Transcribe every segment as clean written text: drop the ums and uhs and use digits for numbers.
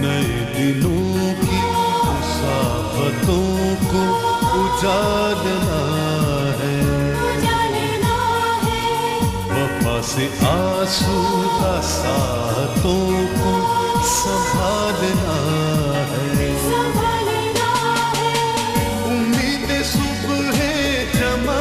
नए दिनों की मुसाफतों को उजालना है, वफा से आसूदा सातों को संभालना है, उम्मीद सुबह जमा।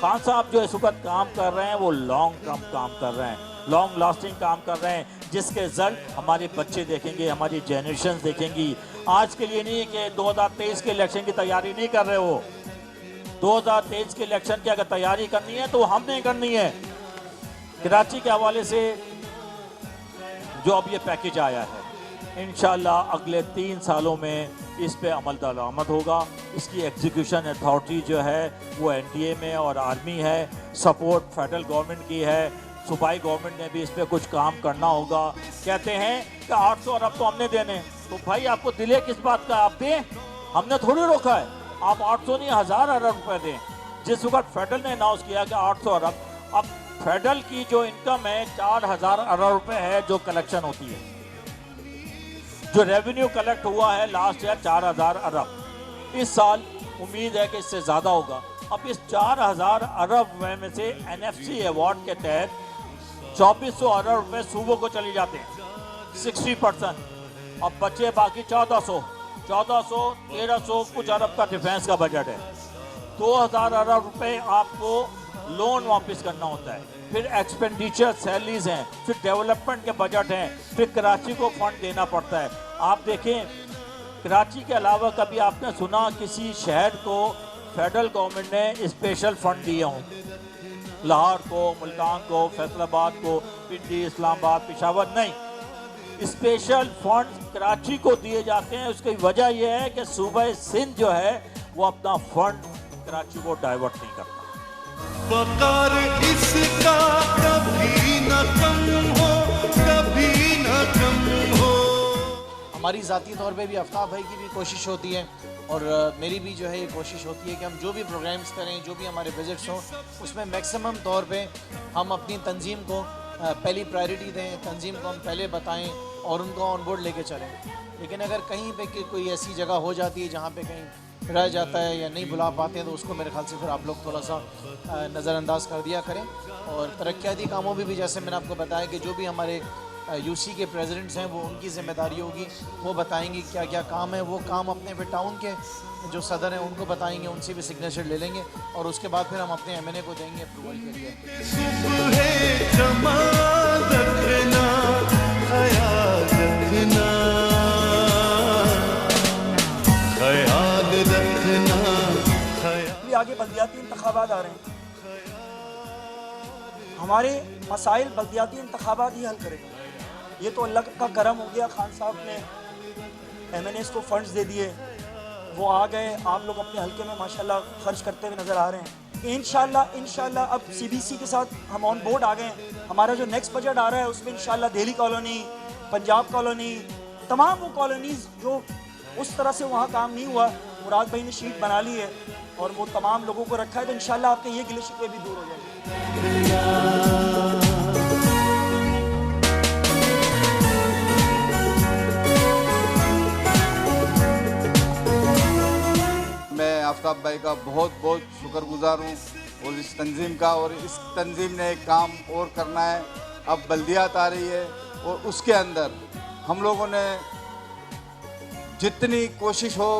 खान साहब जो इस वक्त काम कर रहे हैं वो लॉन्ग टर्म काम कर रहे हैं, लॉन्ग लास्टिंग काम कर रहे हैं, जिसके रिजल्ट हमारे बच्चे देखेंगे, हमारी जनरेशन देखेंगी। आज के लिए नहीं कि 2023 के इलेक्शन की तैयारी नहीं कर रहे हो। 2023 के इलेक्शन की अगर तैयारी करनी है तो हमने करनी है। कराची के हवाले से जो अब ये पैकेज आया है, इंशाल्लाह अगले 3 सालों में इस पे अमल दरामद होगा। इसकी एग्जीक्यूशन अथॉरिटी जो है वो एनडीए में और आर्मी है, सपोर्ट फेडरल गवर्नमेंट की है, सूबाई गवर्नमेंट ने भी इस पे कुछ काम करना होगा। कहते हैं कि 800 अरब तो हमने देने, तो भाई आपको दिले किस बात का, आप दें, हमने थोड़ी रोका है। आप 800 नहीं 1000 अरब रुपए दें। जिस वक्त फेडरल ने अनाउंस किया कि 800 अरब, अब फेडरल की जो इनकम है 4000 अरब रुपए है जो कलेक्शन होती है, जो रेवेन्यू कलेक्ट हुआ है लास्ट ईयर 4000 अरब। इस साल उम्मीद है कि इससे ज़्यादा होगा। अब इस 4000 अरब में से एनएफसी अवार्ड के तहत 2400 अरब रुपए सूबों को चले जाते हैं, 60%। अब बचे बाकी 1400, 1300 कुछ अरब का डिफेंस का बजट है। 2000 अरब रुपए आपको लोन वापस करना होता है, फिर एक्सपेंडिचर सैलरीज हैं, फिर डेवलपमेंट के बजट हैं, फिर कराची को फंड देना पड़ता है। आप देखें, कराची के अलावा कभी आपने सुना किसी शहर को फेडरल गवर्नमेंट ने स्पेशल फंड दिए हों? लाहौर को, मुल्तान को, फैसलाबाद को, पिंडी, इस्लामाबाद, पेशावर, नहीं। स्पेशल फंड कराची को दिए जाते हैं। उसकी वजह यह है कि सूबा सिंध जो है वो अपना फंड कराची को डाइवर्ट नहीं करता। वकार इसका कभी न कम हो, कभी न कम हो। हमारी ज़ाती तौर पे भी आफ्ताब भाई की भी कोशिश होती है और मेरी भी जो है ये कोशिश होती है कि हम जो भी प्रोग्राम्स करें, जो भी हमारे विजिट्स हों, उसमें मैक्सिमम तौर पे हम अपनी तंजीम को पहली प्रायोरिटी दें, तंजीम को हम पहले बताएं और उनको ऑन बोर्ड लेके चलें। लेकिन अगर कहीं पे कोई ऐसी जगह हो जाती है जहाँ पे कहीं रह जाता है या नहीं बुला पाते हैं, तो उसको मेरे ख्याल से फिर आप लोग थोड़ा सा नज़रअंदाज कर दिया करें। और तरक्याती कामों में भी जैसे मैंने आपको बताया कि जो भी हमारे यूसी के प्रेसिडेंट्स हैं वो उनकी ज़िम्मेदारी होगी, वो बताएंगे क्या क्या काम है। वो काम अपने फिर टाउन के जो सदर हैं उनको बताएंगे, उनसे भी सिग्नेचर ले लेंगे और उसके बाद फिर हम अपने एमएनए को देंगे अप्रूवल के लिए। आगे बल्दियाती इंतखाबात आ रहे हैं, हमारे मसाइल बल्दियाती इंतखाबात ही हल करेंगे। ये तो अल्लाह का करम हो गया, खान साहब ने एमएनएस को फंड्स दे दिए, वो आ गए। आप लोग अपने हल्के में माशाल्लाह खर्च करते हुए नज़र आ रहे हैं। इंशाल्लाह अब सीबीसी के साथ हम ऑन बोर्ड आ गए हैं। हमारा जो नेक्स्ट बजट आ रहा है उसमें इंशाल्लाह दिल्ली कॉलोनी, पंजाब कॉलोनी, तमाम वो कॉलोनीज़ जो उस तरह से वहाँ काम नहीं हुआ, मुराद भाई ने शीट बना ली है और वो तमाम लोगों को रखा है, तो इंशाल्लाह आपके ये गिले शिकवे भी दूर हो जाएंगे। मैं आफ्ताब भाई का बहुत बहुत शुक्रगुजार हूँ और इस तंजीम का, और इस तंजीम ने एक काम और करना है। अब बल्दियात आ रही है और उसके अंदर हम लोगों ने जितनी कोशिश हो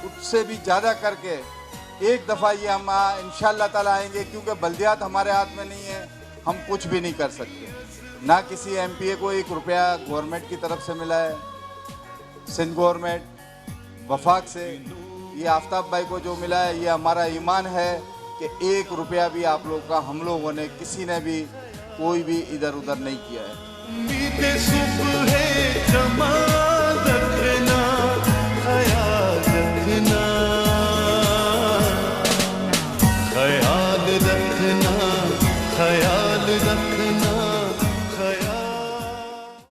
उससे भी ज़्यादा करके एक दफ़ा ये हम इंशाअल्लाह ताला आएंगे, क्योंकि बल्दियात हमारे हाथ में नहीं है, हम कुछ भी नहीं कर सकते। ना किसी एमपीए को 1 रुपया गवर्नमेंट की तरफ से मिला है, सिंध गवर्नमेंट वफाक से। ये आफ्ताब भाई को जो मिला है ये हमारा ईमान है कि 1 रुपया भी आप लोग का हम लोगों ने किसी ने भी कोई भी इधर उधर नहीं किया है।